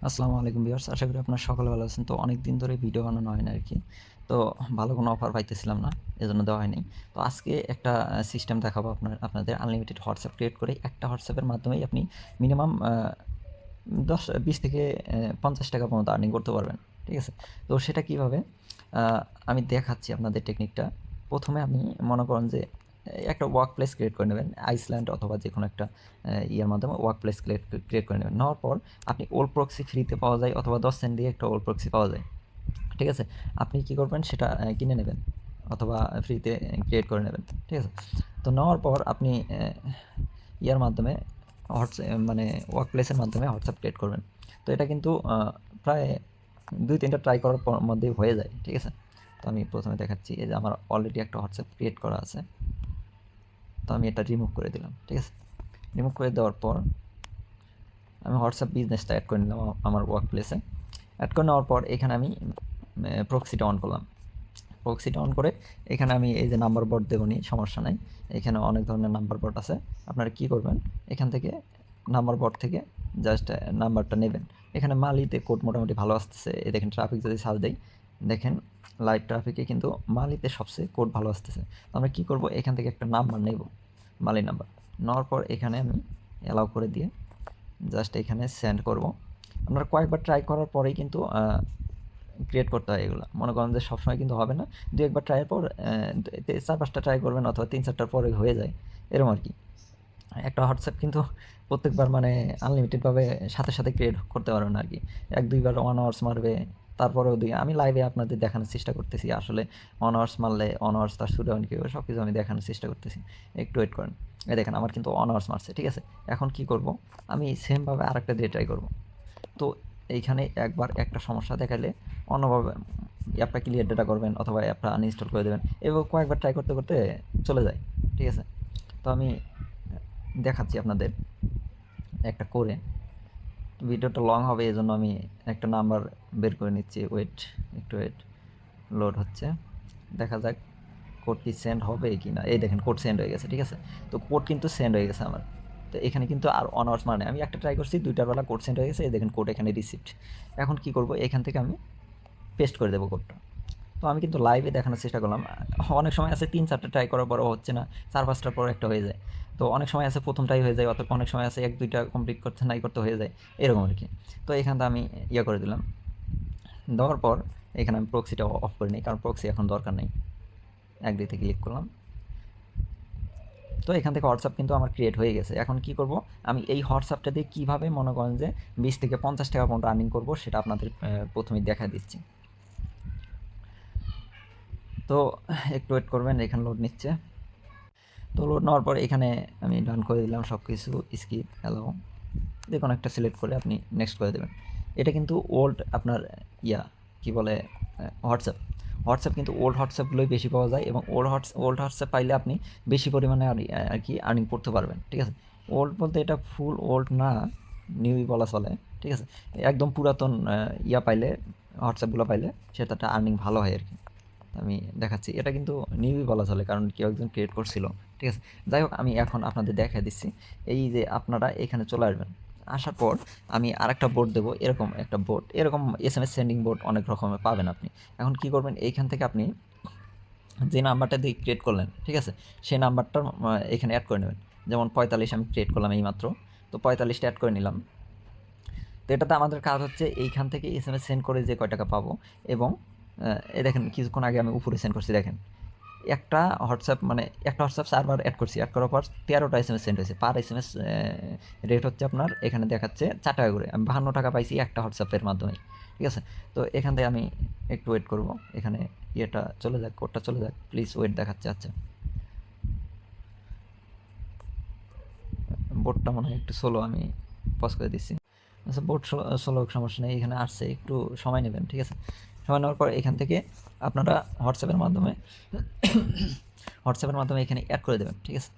আসসালামু আলাইকুম ভিউয়ার্স, আশা করি আপনারা সকলে ভালো আছেন। তো অনেক দিন ধরে ভিডিও বানানো হয় না আরকি। তো ভালো কোনো অফার পাইতেছিলাম না, এজন্য দেওয়া হয়নি। তো আজকে একটা সিস্টেম দেখাবো আপনাদের আনলিমিটেড হোয়াটসঅ্যাপ ক্রিয়েট করে একটা হোয়াটসঅ্যাপের মাধ্যমেই আপনি মিনিমাম 20 থেকে ৳50 পর্যন্ত আর্নিং করতে পারবেন। ঠিক আছে? তো সেটা কিভাবে? আ আমি দেখাচ্ছি আপনাদের টেকনিকটা। ১ম এ আপনি মনে করেন যে একটা ওয়ার্ক প্লেস ক্রিয়েট করে নেবেন। আইসল্যান্ড অথবা যেকোনো একটা ইয়ার মাধ্যমে ওয়ার্ক প্লেস ক্রিয়েট করে নেবেন। নেওয়ার পর আপনি ওল্ড প্রক্সি ফ্রিতে পাওয়া যায় অথবা 10 সেন্ট দিয়ে একটা ওল্ড প্রক্সি পাওয়া যায়। ঠিক আছে? আপনি কি করবেন সেটা কিনে নেবেন অথবা ফ্রিতে ক্রিয়েট করে নেবেন। ঠিক আছে? তো নেওয়ার পর আপনি ইয়ার মাধ্যমে মানে ওয়ার্ক প্লেসের মাধ্যমে হোয়াটসঅ্যাপ ক্রিয়েট করবেন। তো এটা কিন্তু প্রায় ২-৩ টা ট্রাই করার মধ্যেই হয়ে যায়। ঠিক আছে? তো আমি ১ম এ দেখাচ্ছি এই যে আমার অলরেডি একটা হোয়াটসঅ্যাপ ক্রিয়েট করা আছে। তো আমি এটা রিমুভ করে দিলাম। ঠিক আছে? রিমুভ করে দেওয়ার পর আমি হোয়াটসঅ্যাপ বিজনেসটা এড করে নিলাম আমার ওয়ার্ক প্লেসে। এড করে নেওয়ার পর এখানে আমি প্রক্সিটা অন করলাম। প্রক্সিটা অন করে এখানে আমি এই যে নাম্বার বোর্ড দেবনি, সমস্যা নাই। এখানে অনেক ধরনের নাম্বার বোর্ড আছে। আপনারা কি করবেন? এখান থেকে নাম্বার বোর্ড থেকে জাস্ট নাম্বারটা নেবেন। এখানে মালিতে কোড মোটামুটি ভালো আসতেছে। এই দেখেন ট্রাফিক যদি সার্চ দেই, দেখেন লাইভ ট্রাফিকে কিন্তু মালিতে সবচেয়ে কোড ভালো আসতেছে। তো আমরা কি করব? এখান থেকে একটা নাম্বার নেব, মালি নাম্বার। নেওয়ার পর এখানে আমি অ্যালাউ করে দিয়ে জাস্ট এখানে সেন্ড করব। আপনারা কয়েকবার ট্রাই করার পরেই কিন্তু ক্রিয়েট করতে হয় এগুলো। মনে করেন যে সবসময় কিন্তু হবে না। ২-১ বার ট্রাইয়ের পর ৪-৫ টা ট্রাই করবেন অথবা ৩-৪ টার পরে হয়ে যায়। এরকম আরকি। একটা হোয়াটসঅ্যাপ কিন্তু প্রত্যেকবার মানে আনলিমিটেডভাবে সাথে ক্রিয়েট করতে পারবেন না আরকি। ১-২ বার 1 আওয়ার্স মারবে, তারপরেও আমি লাইভে আপনাদের দেখানোর চেষ্টা করতেছি। আসলে 1 আওয়ার্স মারলে 1 আওয়ার্স তার শুরু হয় কীভাবে সবকিছু আমি দেখানোর চেষ্টা করতেছি। একটু ওয়েট করেন। এই দেখেন আমার কিন্তু 1 আওয়ার্স মারছে। ঠিক আছে? এখন কি করব? আমি সেমভাবে আরেকটা দিয়ে ট্রাই করব। তো এইখানে একবার একটা সমস্যা দেখাইলে অন্যভাবে অ্যাপটা ক্লিয়ার ডেটা করবেন অথবা অ্যাপটা আনইনস্টল করে দেবেন। এভাবে কয়েকবার ট্রাই করতে চলে যায়। ঠিক আছে? তো আমি দেখাচ্ছি আপনাদের একটা করে। ভিডিওটা লং হবে এজন্য আমি একটা নাম্বার বের করে নিচ্ছি। একটু ওয়েট। লোড হচ্ছে। দেখা যাক কোড কি সেন্ড হবে কি না। এই দেখেন কোড সেন্ড হয়ে গেছে। ঠিক আছে? তো কোড কিন্তু সেন্ড হয়ে গেছে আমার। তো এখানে কিন্তু আর অন আওয়ার্স মানে আমি একটা ট্রাই করছি ২ টার বেলা কোড সেন্ড হয়ে গেছে। এই দেখেন কোড এখানে রিসিভড। এখন কি করব? এখান থেকে আমি পেস্ট করে দেবো কোডটা। তো আমি কিন্তু লাইভে দেখানোর চেষ্টা করলাম। অনেক সময় আছে ৩-৪ টা ট্রাই করার পরও হচ্ছে না। ৪-৫ টার পর একটা হয়ে যায়। তো অনেক সময় আছে ১ম টাই হয়ে যায়, অনেক সময় আছে ১-২ টা কমপ্লিট করতে নাই করতে হয়ে যায়। এরকম আরকি। তো এখানটা আমি ইয়ে করে দিলাম। দেওয়ার পর এখানে আমি প্রক্সিটা অফ করে নিই, কারণ প্রক্সি এখন দরকার নেই। এগ্রিতে ক্লিক করলাম। তো এখান থেকে হোয়াটসঅ্যাপ কিন্তু আমার ক্রিয়েট হয়ে গেছে। এখন কি করব? আমি এই হোয়াটসঅ্যাপটা দিয়ে কীভাবে মনে করেন যে ২০ থেকে ৳৫০ পর্যন্ত আর্নিং করব সেটা আপনাদের ১ম এই দেখা দিচ্ছি। তো একটু ওয়েট করবেন, এখানে লোড নিচ্ছে। তো লোড নেওয়ার পর এখানে আমি ডান করে দিলাম সব কিছু, স্কিপ, অ্যালাউ। যেকোনো একটা সিলেক্ট করে আপনি নেক্সট করে দেবেন। এটা কিন্তু ওল্ড আপনার কি বলে হোয়াটসঅ্যাপ। হোয়াটসঅ্যাপ কিন্তু ওল্ড হোয়াটসঅ্যাপগুলোই বেশি পাওয়া যায় এবং ওল্ড হোয়াটসঅ্যাপ পাইলে আপনি বেশি পরিমাণে আর কি আর্নিং করতে পারবেন। ঠিক আছে? ওল্ড বলতে এটা ফুল ওল্ড না, নিউই বলা চলে। ঠিক আছে? একদম পুরাতন পাইলে, হোয়াটসঅ্যাপগুলো পাইলে সেটাতে আর্নিং ভালো হয় আরকি। আমি দেখাচ্ছি। এটা কিন্তু নিউই বলা চলে, কারণ কেউ একজন ক্রিয়েট করছিল। ঠিক আছে? যাই হোক, আমি এখন আপনাদের দেখায় দিচ্ছি। এই যে আপনারা এখানে চলে আসবেন। আসার পর আমি আরেকটা বোর্ড দেবো, এরকম একটা বোর্ড। এরকম এসএমএস সেন্ডিং বোর্ড অনেক রকমের পাবেন আপনি। এখন কি করবেন? এইখান থেকে আপনি যে নাম্বারটা দিয়ে ক্রিয়েট করলেন, ঠিক আছে? সেই নাম্বারটা এখানে এড করে নেবেন। যেমন ৪৫ আমি ক্রিয়েট করলাম এইমাত্র। তো ৪৫ টা এড করে নিলাম। তো এটাতে আমাদের কাজ হচ্ছে এইখান থেকে এসএমএস সেন্ড করে যে কয় টাকা পাবো, এবং এই দেখেন কিছুক্ষণ আগে আমি উপরে সেন্ড করছি দেখেন। একটা হোয়াটসঅ্যাপ সার্ভার এড করছি। এড করার পর ১৩ টা এসএমএস সেন্ড হয়েছে। পার এসএমএস রেট হচ্ছে আপনার এখানে দেখাচ্ছে ৳৪ করে। আমি ৳৫২ পাইছি একটা হোয়াটসঅ্যাপের মাধ্যমেই। ঠিক আছে? তো এখান থেকে আমি একটু ওয়েট করব। এখানে চলে যাক, কোডটা চলে যাক। প্লিজ ওয়েট দেখাচ্ছে। আচ্ছা। বোর্ডটা মনে হয় একটু স্লো, আমি পজ করে দিচ্ছি। আচ্ছা, বোর্ড স্লো হোক, সমস্যা নেই। এখানে আসছে, একটু সময় নেবেন। ঠিক আছে? সময় নেওয়ার পর এখান থেকে আপনারা হোয়াটসঅ্যাপের মাধ্যমে এখানে অ্যাড করে দেবেন। ঠিক আছে?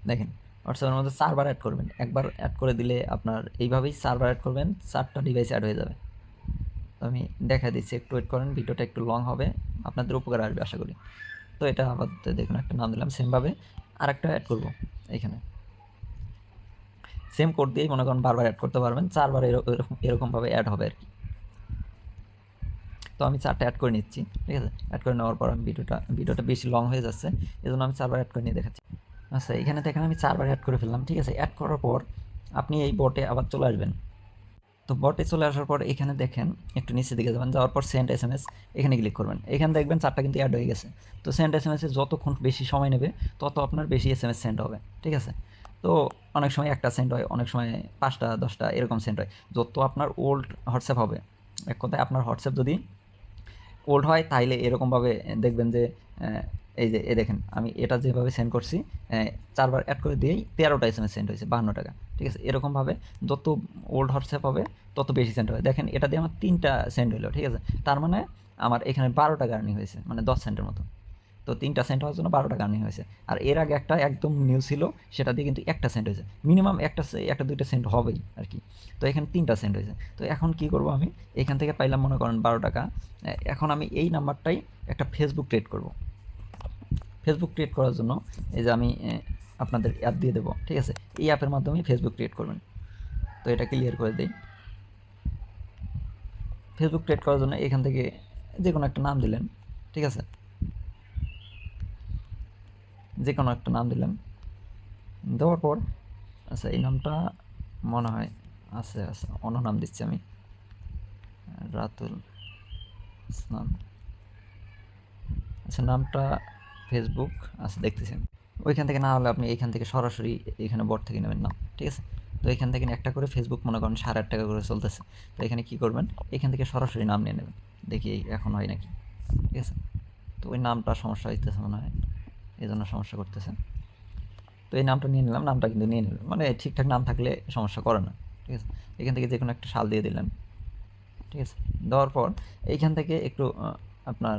দেখেন, হোয়াটসঅ্যাপের মধ্যে সার্ভার অ্যাড করবেন। একবার অ্যাড করে দিলে আপনার এইভাবেই সার্ভার অ্যাড করবেন, ৪ টা ডিভাইস অ্যাড হয়ে যাবে। তো আমি দেখা দিচ্ছি, একটু ওয়েট করেন। ভিডিওটা একটু লং হবে, আপনাদের উপকার আসবে আশা করি। তো এটা আবার দেখুন একটা নাম দিলাম। সেমভাবে আরেকটা অ্যাড করব এইখানে। সেম কোড দিয়েই মনে করেন বারবার অ্যাড করতে পারবেন, 4বার এরকমভাবে অ্যাড হবে আর কি। তো আমি 4টা অ্যাড করে নিচ্ছি, ঠিক আছে। অ্যাড করে নেওয়ার পর আমি ভিডিওটা বেশি লং হয়ে যাচ্ছে, এজন্য আমি 4বার অ্যাড করে নিয়ে দেখাচ্ছি। আচ্ছা, এখানে দেখেন আমি 4বার অ্যাড করে ফেললাম, ঠিক আছে। অ্যাড করার পর আপনি এই বটে আবার চলে আসবেন। তো বটে চলে আসার পর এখানে দেখেন একটু নিচের দিকে যাবেন, যাওয়ার পর সেন্ড SMS এখানে ক্লিক করবেন। এখানে দেখবেন 4টা কিন্তু অ্যাড হয়ে গেছে। তো সেন্ড SMS এ যতক্ষণ বেশি সময় নেবে তত আপনার বেশি SMS সেন্ড হবে, ঠিক আছে। তো অনেক সময় একটা সেন্ড হয়, অনেক সময় 5টা 10টা এরকম সেন্ড হয়। যত আপনার ওল্ড হোয়াটসঅ্যাপ হবে, এক কথায় আপনার হোয়াটসঅ্যাপ যদি ওল্ড হয় তাইলে এরকমভাবে দেখবেন যে এই যে দেখেন আমি এটা যেভাবে সেন্ড করছি 4বার অ্যাড করে দিয়েই 13টা SMS সেন্ড হয়েছে 52 টাকা, ঠিক আছে। এরকমভাবে যত ওল্ড হোয়াটসঅ্যাপ হবে তত বেশি সেন্ড হবে। দেখেন এটা দিয়ে আমার 3টা সেন্ড হলো, ঠিক আছে। তার মানে আমার এখানে 12 টাকা আর্নিং হয়েছে, মানে 10 সেন্টের মতো। তো 3টা সেন্ট হওয়ার জন্য 12 টাকা আর্নিং হয়েছে। আর এর আগে একটা একদম নিউ ছিল, সেটা দিয়ে কিন্তু একটা সেন্ট হয়েছে। মিনিমাম একটা 2টা সেন্ট হবেই আর কি। তো এখানে 3টা সেন্ট হয়েছে। তো এখন কি করব আমি, এখান থেকে পাইলাম মনে করেন 12 টাকা। এখন আমি এই নাম্বারটাই একটা ফেসবুক ক্রিয়েট করব। ফেসবুক ক্রিয়েট করার জন্য এই যে আমি আপনাদের অ্যাপ দিয়ে দেবো, ঠিক আছে। এই অ্যাপের মাধ্যমে ফেসবুক ক্রিয়েট করবেন। তো এটা ক্লিয়ার করে দিই। ফেসবুক ক্রিয়েট করার জন্য এখান থেকে যে কোনো একটা নাম দিলেন, ঠিক আছে। যে কোনো একটা নাম দিলেন, দেওয়ার পর আচ্ছা এই নামটা মনে হয় আছে, অন্য নাম দিচ্ছি আমি, রাতুল ইসলাম। আচ্ছা নামটা ফেসবুক, আচ্ছা দেখতেছি আমি। ওইখান থেকে না হলে আপনি এইখান থেকে সরাসরি এখানে বট থেকে নেবেন নাম, ঠিক আছে। তো এখান থেকে একটা করে ফেসবুক মনে করেন 8.5 টাকা করে চলতেছে। তো এখানে কি করবেন, এখান থেকে সরাসরি নাম নিয়ে নেবেন, দেখি এখন হয় নাকি, ঠিক আছে। তো ওই নামটা সমস্যা হইতেছে মনে হয়, এই জন্য সমস্যা করতেছে। তো এই নামটা নিয়ে নিলাম, নামটা কিন্তু নিয়ে নিলাম, মানে ঠিকঠাক নাম থাকলে সমস্যা করে না, ঠিক আছে। এখান থেকে যে কোনো একটা সাল দিয়ে দিলেন, ঠিক আছে। দেওয়ার পর এইখান থেকে একটু আপনার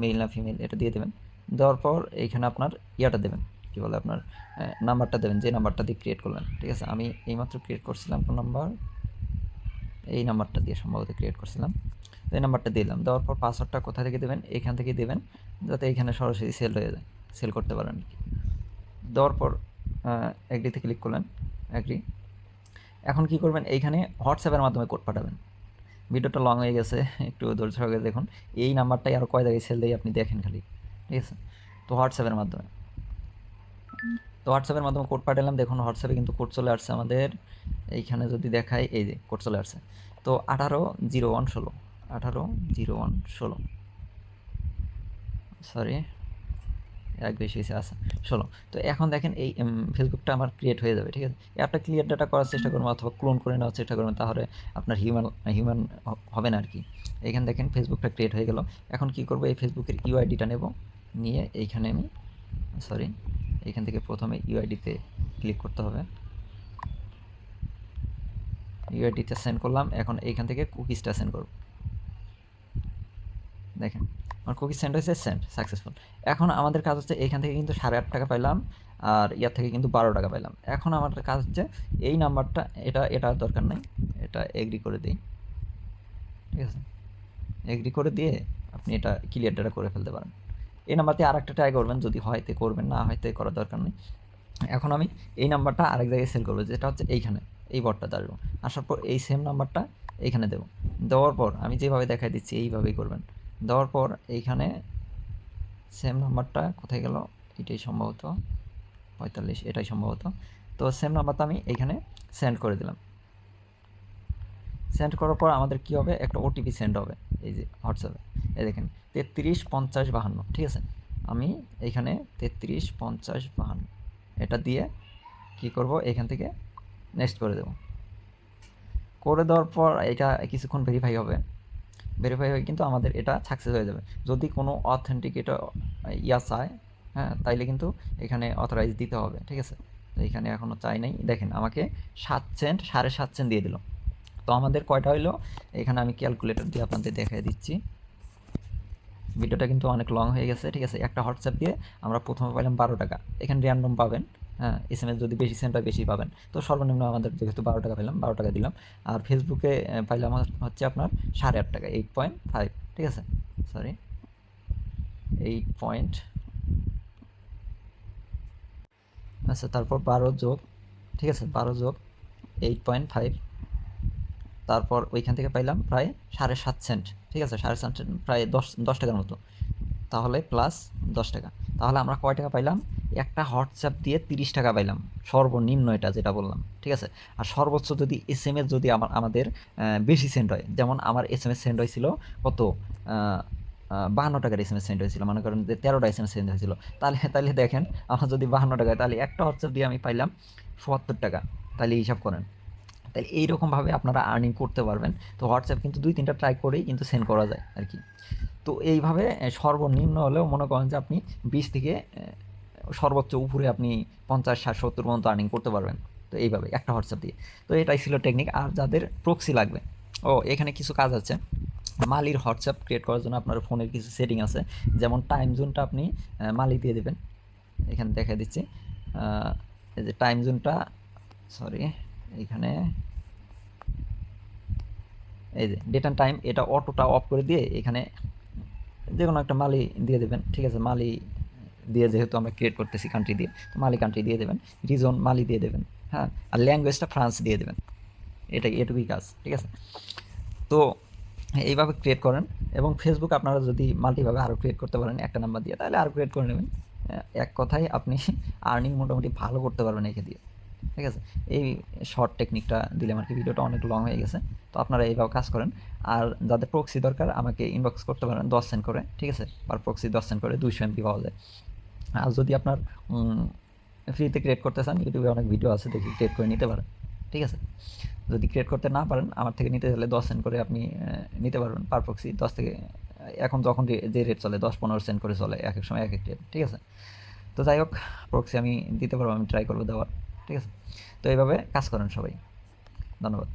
মেল না ফিমেল এটা দিয়ে দেবেন। দেওয়ার পর এইখানে আপনার ইয়াটা দেবেন, কী বলে আপনার নাম্বারটা দেবেন, যে নাম্বারটা দিয়ে ক্রিয়েট করলেন, ঠিক আছে। আমি এইমাত্র ক্রিয়েট করছিলাম কোন নাম্বার, এই নাম্বারটা দিয়ে সম্ভবত ক্রিয়েট করছিলাম। তো এই নাম্বারটা দিলাম। দেওয়ার পর পাসওয়ার্ডটা কোথা থেকে দেবেন, এখান থেকে দেবেন, যাতে এখানে সরাসরি সেল হয়ে যায়, সেল করতে পারেন। দেওয়ার পর অ্যাগ্রিতে ক্লিক করলেন, অ্যাগ্রি। এখন কি করবেন, এইখানে হোয়াটসঅ্যাপের মাধ্যমে কোড পাঠাবেন। ভিডিওটা লং হয়ে গেছে, একটু ধৈর্য সহকারে দেখুন। এই নাম্বারটাই আরও কয় জায়গায় সেল দেয় আপনি দেখেন খালি, ঠিক আছে। তো হোয়াটসঅ্যাপের মাধ্যমে কোড পাঠালাম। দেখুন হোয়াটসঅ্যাপে কিন্তু কোড চলে আসছে আমাদের। এইখানে যদি দেখাই, এই যে কোড চলে আসছে। তো 180116, 180116, সরি এক বেশি হয়েছে, আচ্ছা 16। তো এখন দেখেন এই ফেসবুকটা আমার ক্রিয়েট হয়ে যাবে, ঠিক আছে। অ্যাপটা ক্লিয়ার ডাটা করার চেষ্টা করবেন অথবা ক্লোন করে নেওয়ার চেষ্টা করবেন, তাহলে আপনার হিউম্যান হবে না আর কি। এখানে দেখেন ফেসবুকটা ক্রিয়েট হয়ে গেল। এখন কি করব, এই ফেসবুকের ইউআইডিটা নেব, নিয়ে এইখানে আমি এইখান থেকে প্রথমে ইউআইডিতে ক্লিক করতে হবে। ইউআইডিটা সেন্ড করলাম। এখন এইখান থেকে কুকিজটা সেন্ড করব। দেখেন আমার কুকি সেন্ড হয়েছে, সেন্ড সাকসেসফুল। এখন আমাদের কাজ হচ্ছে এখান থেকে কিন্তু 8.5 টাকা পাইলাম, আর ইয়ার থেকে কিন্তু 12 টাকা পাইলাম। এখন আমাদের কাজ হচ্ছে এই নাম্বারটা, এটা দরকার নাই, এটা এগ্রি করে দিই, ঠিক আছে। এগ্রি করে দিয়ে আপনি এটা ক্লিয়ার ডাটা করে ফেলতে পারেন। এই নাম্বার দিয়ে আরেকটা ট্রাই করবেন, যদি হয়তো করবেন, না হয়তো করার দরকার নেই। এখন আমি এই নাম্বারটা আরেক জায়গায় সেল করবো, যেটা হচ্ছে এইখানে, এই বটটাতে আসবো। আসার পর এই সেম নাম্বারটা এইখানে দেবো। দেওয়ার পর আমি যেভাবে দেখাই দিচ্ছি এইভাবেই করবেন। দেওয়ার পর এইখানে সেম নাম্বারটা কোথায় গেল, এটাই সম্ভবত 45, এটাই সম্ভবত। তো সেম নাম্বারটা আমি এইখানে সেন্ড করে দিলাম। সেন্ড করার পর আমাদের কী হবে, একটা ওটিপি সেন্ড হবে এই যে হোয়াটসঅ্যাপে। এই দেখেন 335052, ঠিক আছে। আমি এইখানে 335052 এটা দিয়ে কি করব, এখান থেকে নেক্সট করে দেব। করে দেওয়ার পর এটা কিছুক্ষণ ভেরিফাই হবে, ভেরিফাই হয়ে কিন্তু আমাদের এটা সাকসেস হয়ে যাবে। যদি কোনো অথেন্টিকেটর চায়, হ্যাঁ, তাইলে কিন্তু এখানে অথরাইজ দিতে হবে, ঠিক আছে। তো এখানে এখনও চাই নাই, দেখেন আমাকে 7 সেন্ট 7.5 সেন্ট দিয়ে দিল। তো আমাদের কয়টা হইলো, এখানে আমি ক্যালকুলেটর দিয়ে আপনাদের দেখিয়ে দিচ্ছি। ভিডিওটা কিন্তু অনেক লং হয়ে গেছে, ঠিক আছে। একটা হোয়াটসঅ্যাপ দিয়ে আমরা প্রথমে পাইলাম 12 টাকা, এখানে র্যান্ডম পাবেন, হ্যাঁ। SMS যদি বেশি সেন্ট হয় বেশি পাবেন। তো সর্বনিম্ন আমাদের যেহেতু 12 টাকা পেলাম, 12 টাকা দিলাম। আর ফেসবুকে পাইলাম হচ্ছে আপনার 8.5 টাকা, 8.5, ঠিক আছে। সরি 8 পয়েন্ট, আচ্ছা তারপর 12 যোগ, ঠিক আছে, 12+8.5, তারপর ওইখান থেকে পাইলাম প্রায় 7.5 সেন্ট। ঠিক আছে, 7.5 সেন্ট প্রায় 10 টাকার মতো, তাহলে প্লাস 10 টাকা। তাহলে আমরা কয় টাকা পাইলাম? একটা হোয়াটসঅ্যাপ দিয়ে 30 টাকা পাইলাম, সর্বনিম্ন এটা যেটা বললাম। ঠিক আছে, আর সর্বোচ্চ যদি SMS যদি আমাদের বেশি সেন্ড হয়, যেমন আমার SMS সেন্ড হয়েছিল কত, 52 টাকার SMS সেন্ড হয়েছিল, মনে করেন যে 13টা SMS সেন্ড হয়েছিল, তাহলে দেখেন আমার যদি 52 টাকা, তাহলে একটা হোয়াটসঅ্যাপ দিয়ে আমি পাইলাম 74 টাকা। তাহলে হিসাব করেন, তাহলে এইরকমভাবে আপনারা আর্নিং করতে পারবেন। তো হোয়াটসঅ্যাপ কিন্তু 2-3টা ট্রাই করেই কিন্তু সেন্ড করা যায় আর কি। তো এইভাবে সর্বনিম্ন হলেও মনে করেন যে আপনি 20 থেকে সর্বোচ্চ উপরে আপনি 50, 60, 70 পর্যন্ত আর্নিং করতে পারবেন। তো এইভাবে একটা হোয়াটসঅ্যাপ দিয়ে। তো এটাই ছিল টেকনিক। আর যাদের প্রক্সি লাগবে, এখানে কিছু কাজ আছে। মালির হোয়াটসঅ্যাপ ক্রিয়েট করার জন্য আপনার ফোনের কিছু সেটিং আছে, যেমন টাইম জোনটা আপনি মালি দিয়ে দেবেন। এখানে দেখা দিচ্ছি, এই যে টাইম জোনটা, সরি, এখানে এই যে ডেট অ্যান্ড টাইম, এটা অটোটা অফ করে দিয়ে এখানে যে কোনো একটা মালি দিয়ে দেবেন। ঠিক আছে, মালি দিয়ে, যেহেতু আমরা ক্রিয়েট করতেছি কান্ট্রি দিয়ে, তো মালি কান্ট্রি দিয়ে দেবেন, রিজন মালি দিয়ে দেবেন, হ্যাঁ, আর ল্যাঙ্গুয়েজটা ফ্রান্স দিয়ে দেবেন। এটাই, এটুকুই কাজ। ঠিক আছে, তো এইভাবে ক্রিয়েট করেন। এবং ফেসবুক আপনারা যদি মাল্টিভাবে আরও ক্রিয়েট করতে পারেন একটা নাম্বার দিয়ে, তাহলে আরও ক্রিয়েট করে নেবেন। এক কথায় আপনি আর্নিং মোটামুটি ভালো করতে পারবেন একে দিয়ে। ঠিক আছে, এই শর্ট টেকনিকটা দিলাম আর কি। ভিডিওটা অনেক লং হয়ে গেছে, তো আপনারা এইভাবে কাজ করেন। আর যাদের প্রক্সি দরকার আমাকে ইনবক্স করতে পারেন 10 সেন্ট করে। ঠিক আছে, পার প্রক্সি 10 সেন্ট করে 200 MB পাওয়া যায়। আর যদি আপনার ফ্রিতে ক্রিয়েট করতে চান, ইউটিউবে অনেক ভিডিও আছে, দেখি ক্রিয়েট করে নিতে পারেন। ঠিক আছে, যদি ক্রিয়েট করতে না পারেন, আমার থেকে নিতে চাইলে 10 সেন্ট করে আপনি নিতে পারবেন পার প্রক্সি। 10 থেকে, এখন যখন যে রেট চলে 10-15 সেন্ট করে চলে, এক এক সময় এক এক রেট। ঠিক আছে, তো যাই হোক, প্রক্সি আমি দিতে পারবো, আমি ট্রাই করবো দেওয়ার। ঠিক আছে, তো এইভাবে কাজ করেন সবাই। ধন্যবাদ।